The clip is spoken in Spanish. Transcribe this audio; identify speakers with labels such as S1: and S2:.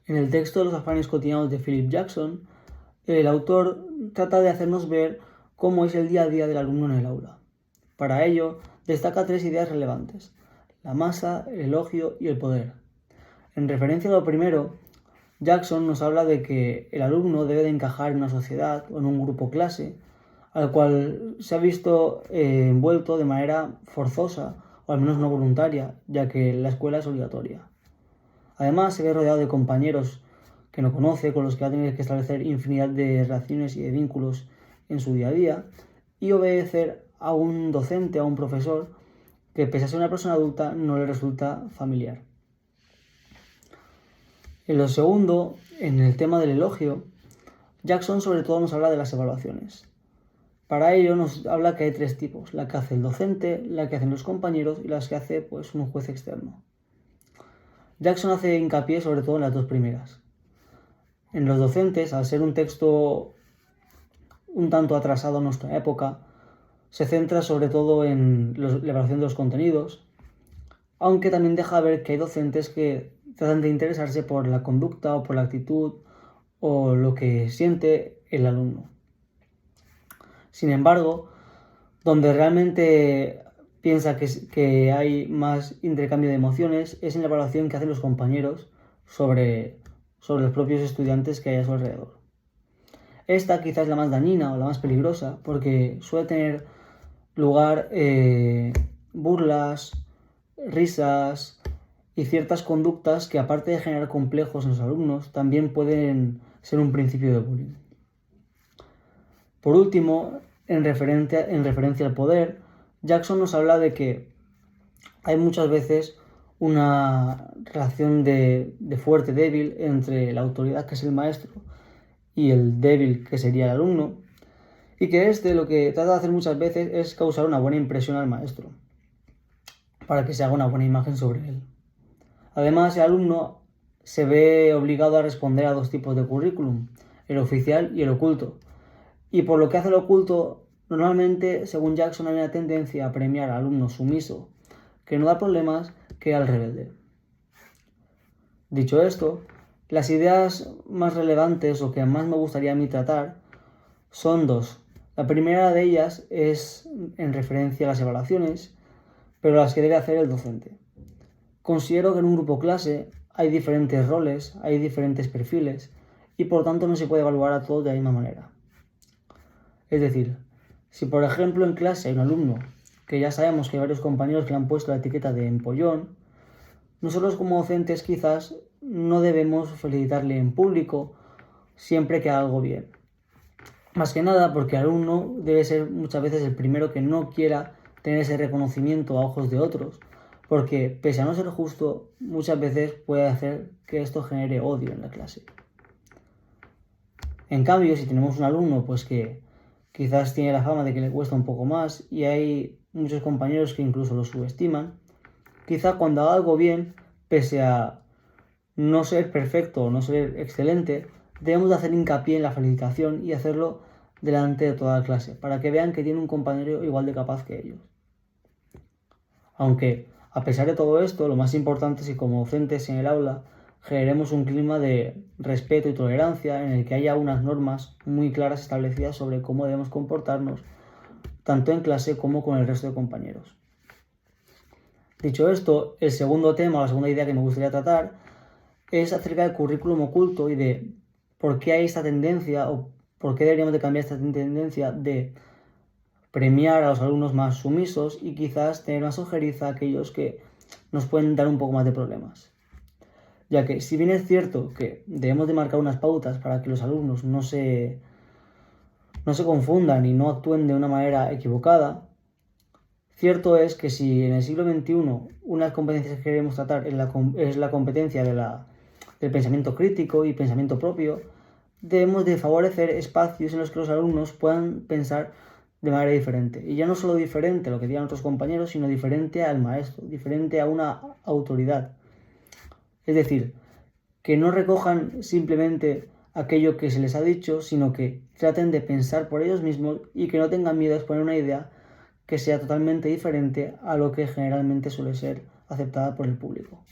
S1: En el texto de los afanes cotidianos de Philip Jackson, el autor trata de hacernos ver cómo es el día a día del alumno en el aula. Para ello, destaca 3 ideas relevantes: la masa, el elogio y el poder. En referencia a lo primero, Jackson nos habla de que el alumno debe de encajar en una sociedad o en un grupo clase al cual se ha visto envuelto de manera forzosa o al menos no voluntaria, ya que la escuela es obligatoria. Además, se ve rodeado de compañeros que no conoce, con los que va a tener que establecer infinidad de relaciones y de vínculos en su día a día, y obedecer a un docente, a un profesor, que pese a ser una persona adulta no le resulta familiar. En lo segundo, en el tema del elogio, Jackson sobre todo nos habla de las evaluaciones. Para ello nos habla que hay 3 tipos: la que hace el docente, la que hacen los compañeros y las que hace un juez externo. Jackson hace hincapié sobre todo en las 2 primeras. En los docentes, al ser un texto un tanto atrasado a nuestra época, se centra sobre todo en la evaluación de los contenidos, aunque también deja ver que hay docentes que tratan de interesarse por la conducta o por la actitud o lo que siente el alumno. Sin embargo, donde realmente piensa que hay más intercambio de emociones es en la evaluación que hacen los compañeros sobre los propios estudiantes que hay a su alrededor. Esta quizás es la más dañina o la más peligrosa porque suele tener lugar burlas, risas y ciertas conductas que, aparte de generar complejos en los alumnos, también pueden ser un principio de bullying. Por último, en referencia al poder, Jackson nos habla de que hay muchas veces una relación de fuerte-débil entre la autoridad, que es el maestro, y el débil, que sería el alumno, y que lo que trata de hacer muchas veces es causar una buena impresión al maestro, para que se haga una buena imagen sobre él. Además, el alumno se ve obligado a responder a 2 tipos de currículum: el oficial y el oculto. Y por lo que hace el oculto, normalmente, según Jackson, hay una tendencia a premiar al alumno sumiso, que no da problemas, que al rebelde. Dicho esto, las ideas más relevantes o que más me gustaría a mí tratar son 2. La primera de ellas es en referencia a las evaluaciones, pero las que debe hacer el docente. Considero que en un grupo clase hay diferentes roles, hay diferentes perfiles y por tanto no se puede evaluar a todos de la misma manera. Es decir, si por ejemplo en clase hay un alumno que ya sabemos que hay varios compañeros que le han puesto la etiqueta de empollón, nosotros como docentes quizás no debemos felicitarle en público siempre que haga algo bien. Más que nada porque el alumno debe ser muchas veces el primero que no quiera tener ese reconocimiento a ojos de otros, porque pese a no ser justo, muchas veces puede hacer que esto genere odio en la clase. En cambio, si tenemos un alumno que quizás tiene la fama de que le cuesta un poco más y hay muchos compañeros que incluso lo subestiman, quizá cuando haga algo bien, pese a no ser perfecto o no ser excelente, debemos de hacer hincapié en la felicitación y hacerlo delante de toda la clase, para que vean que tiene un compañero igual de capaz que ellos. Aunque, a pesar de todo esto, lo más importante es que como docentes en el aula generemos un clima de respeto y tolerancia en el que haya unas normas muy claras establecidas sobre cómo debemos comportarnos, tanto en clase como con el resto de compañeros. Dicho esto, el segundo tema, la segunda idea que me gustaría tratar es acerca del currículum oculto y de por qué hay esta tendencia o por qué deberíamos de cambiar esta tendencia de premiar a los alumnos más sumisos y quizás tener más ojeriza a aquellos que nos pueden dar un poco más de problemas. Ya que si bien es cierto que debemos de marcar unas pautas para que los alumnos no se confundan y no actúen de una manera equivocada, cierto es que si en el siglo XXI unas competencias que queremos tratar es la competencia del pensamiento crítico y pensamiento propio, debemos de favorecer espacios en los que los alumnos puedan pensar de manera diferente. Y ya no solo diferente a lo que digan otros compañeros, sino diferente al maestro, diferente a una autoridad. Es decir, que no recojan simplemente aquello que se les ha dicho, sino que traten de pensar por ellos mismos y que no tengan miedo a exponer una idea que sea totalmente diferente a lo que generalmente suele ser aceptada por el público.